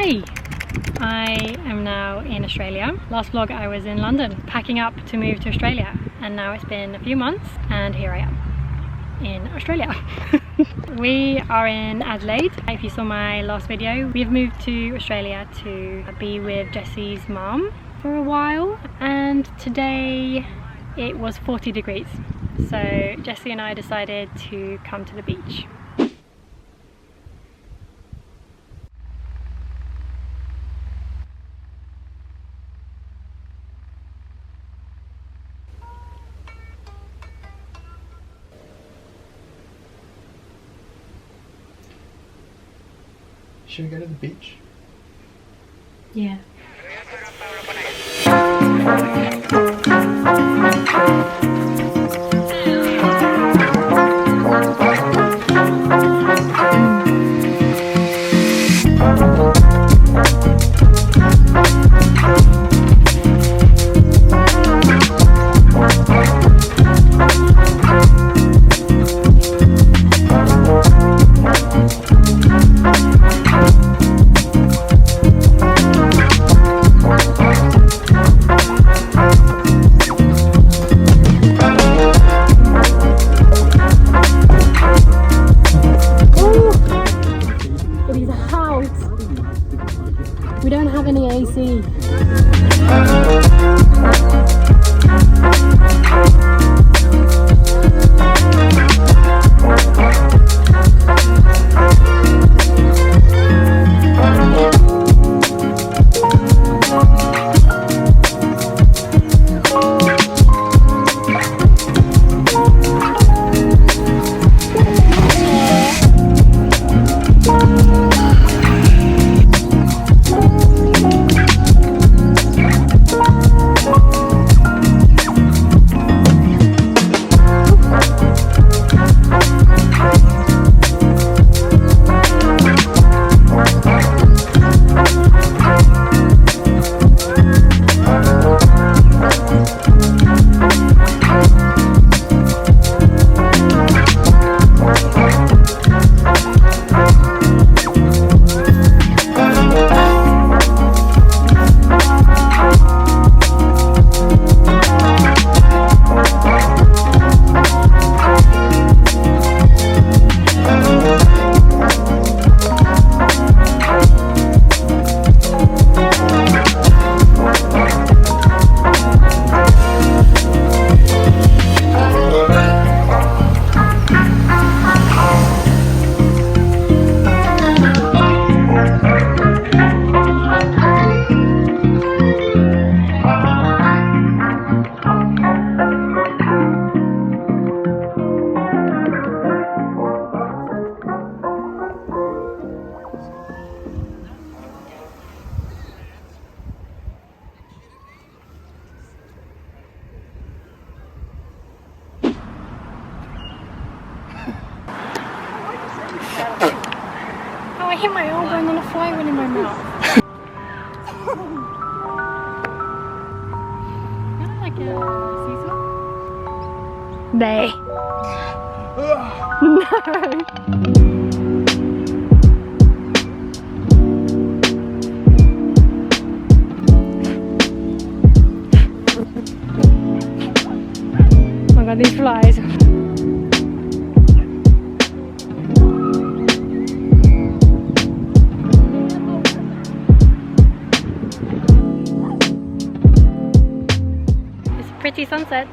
Hi! I am now in Australia. Last vlog I was in London packing up to move to Australia, and now it's been a few months and here I am in Australia. We are in Adelaide. If you saw my last video, we have moved to Australia to be with Jesse's mum for a while, and today it was 40 degrees. So Jesse and I decided to come to the beach. Should we go to the beach? Yeah. We don't have any AC. Oh, I hit my elbow and then a fly went in my mouth. Kind of like a seesaw. They. No. Oh my god, these flies. Pretty sunset.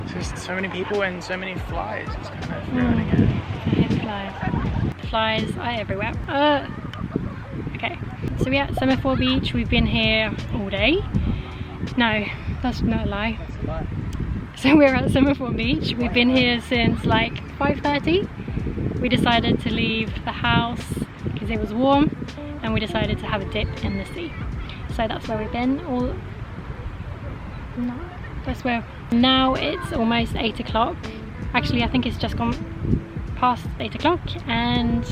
Just so many people and so many flies. It's kind of ruining it. I hate flies. Flies are everywhere. Okay, so we're at Semaphore Beach. We've been here all day. No, that's not a lie. That's a lie. So we're at Semaphore Beach. We've been here since like 5:30. We decided to leave the house because it was warm, and we decided to have a dip in the sea. So that's where we've been all. No, that's where. Now it's almost 8 o'clock. Actually, I think it's just gone past 8 o'clock and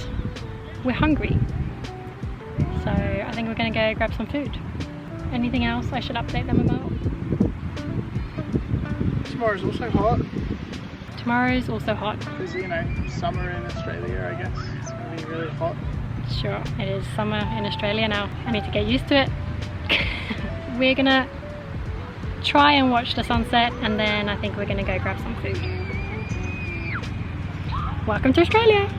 we're hungry. So I think we're gonna go grab some food. Anything else I should update them about? Tomorrow's also hot. Tomorrow's also hot. Because, you know, summer in Australia, I guess. It's gonna be really hot. Sure, it is summer in Australia now. I need to get used to it. We're gonna try and watch the sunset, and then I think we're gonna go grab some food. Welcome to Australia!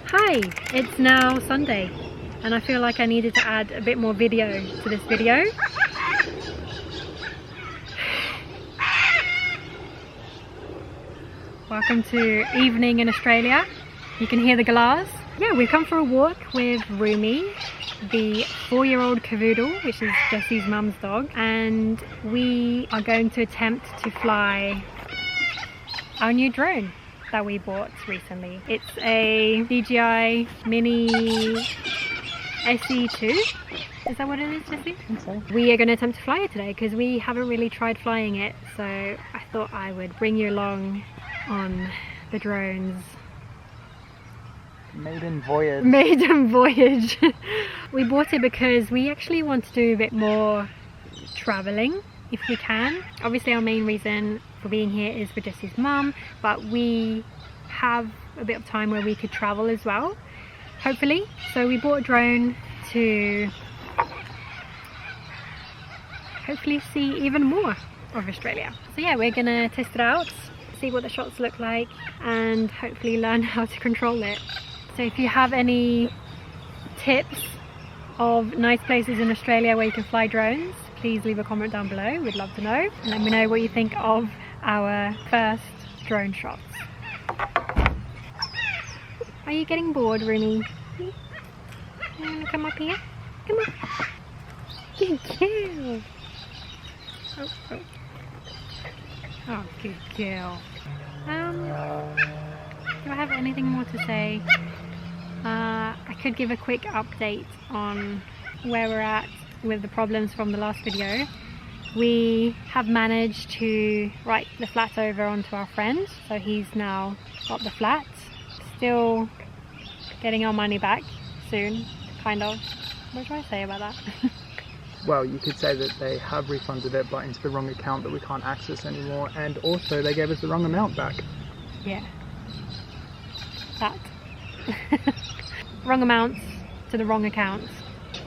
Hi, it's now Sunday and I feel like I needed to add a bit more video to this video. Welcome to evening in Australia. You can hear the glass. Yeah, we've come for a walk with Rumi, the 4-year-old cavoodle, which is Jesse's mum's dog, and we are going to attempt to fly our new drone that we bought recently. It's a DJI Mini SE2. Is that what it is, Jesse? I think so. We are going to attempt to fly it today because we haven't really tried flying it, so I thought I would bring you along on the drone's maiden voyage. Maiden voyage. We bought it because we actually want to do a bit more traveling if we can. Obviously our main reason for being here is for Jesse's mum, but we have a bit of time where we could travel as well, hopefully. So we bought a drone to hopefully see even more of Australia. So yeah, we're gonna test it out, see what the shots look like, and hopefully learn how to control it. So if you have any tips of nice places in Australia where you can fly drones, please leave a comment down below. We'd love to know. And let me know what you think of our first drone shots. Are you getting bored, Rumi? Come up here. Come on. Good girl. Oh, oh. Oh, good girl. Do I have anything more to say? I could give a quick update on where we're at with the problems from the last video. We have managed to write the flat over onto our friend, so he's now got the flat. Still getting our money back soon, kind of. What do I say about that? Well, you could say that they have refunded it, but into the wrong account that we can't access anymore, and also they gave us the wrong amount back. Yeah. That. Wrong amounts to the wrong accounts.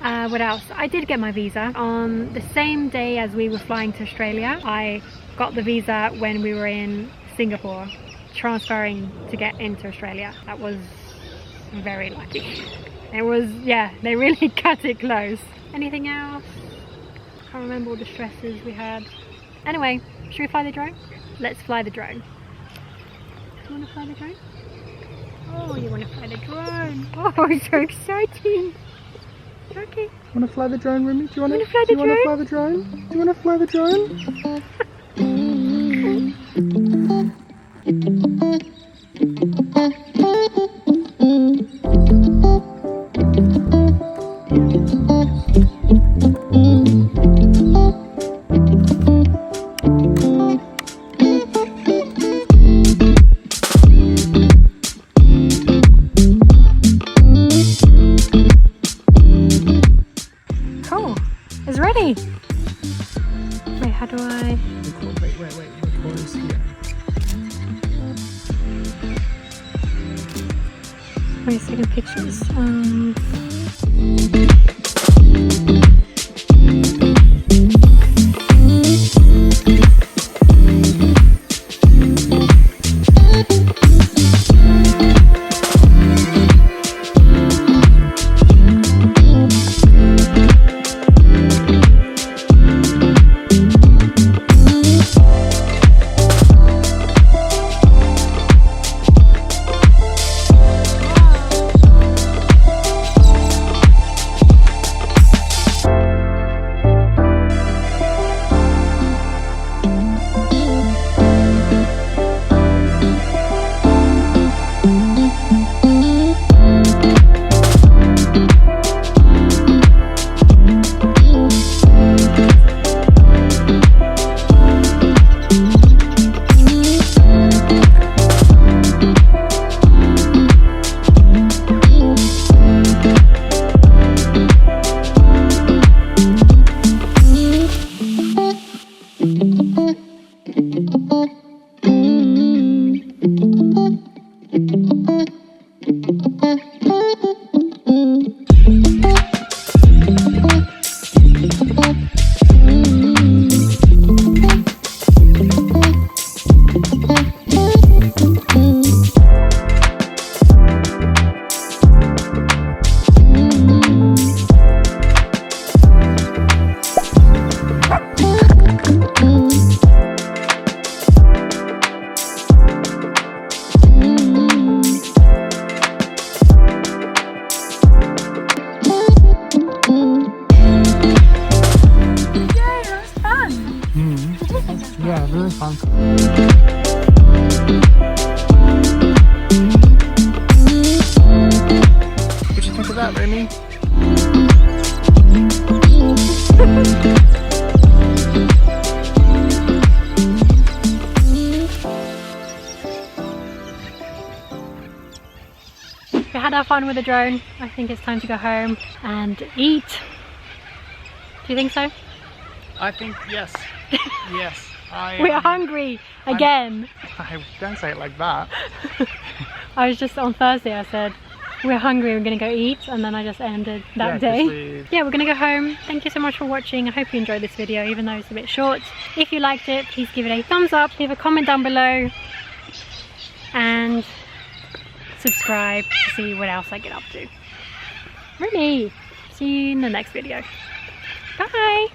What else? I did get my visa on the same day as we were flying to Australia. I got the visa when we were in Singapore, transferring to get into Australia. That was very lucky. It was, yeah, they really cut it close. Anything else? Can't remember all the stresses we had. Anyway, should we fly the drone? Let's fly the drone. Do you want to fly the drone? Oh, you want to fly the drone? Oh, it's so exciting. Okay. Want to fly the drone, Rumi? Do you want to fly the drone? fly the drone? Do you want to fly the drone? Cool. It's ready. Wait, how do I... Wait. Record is here. Let me see the pictures. really fun. What do you think of that, Remy? We had our fun with the drone. I think it's time to go home and eat. Do you think so? I think yes. Yes. We're hungry again. I don't say it like that. I was just on Thursday, I said, we're hungry, we're gonna go eat, and then I just ended that day. Yeah, we're gonna go home. Thank you so much for watching. I hope you enjoyed this video, even though it's a bit short. If you liked it, please give it a thumbs up, leave a comment down below, and subscribe to see what else I get up to. Really, see you in the next video. Bye!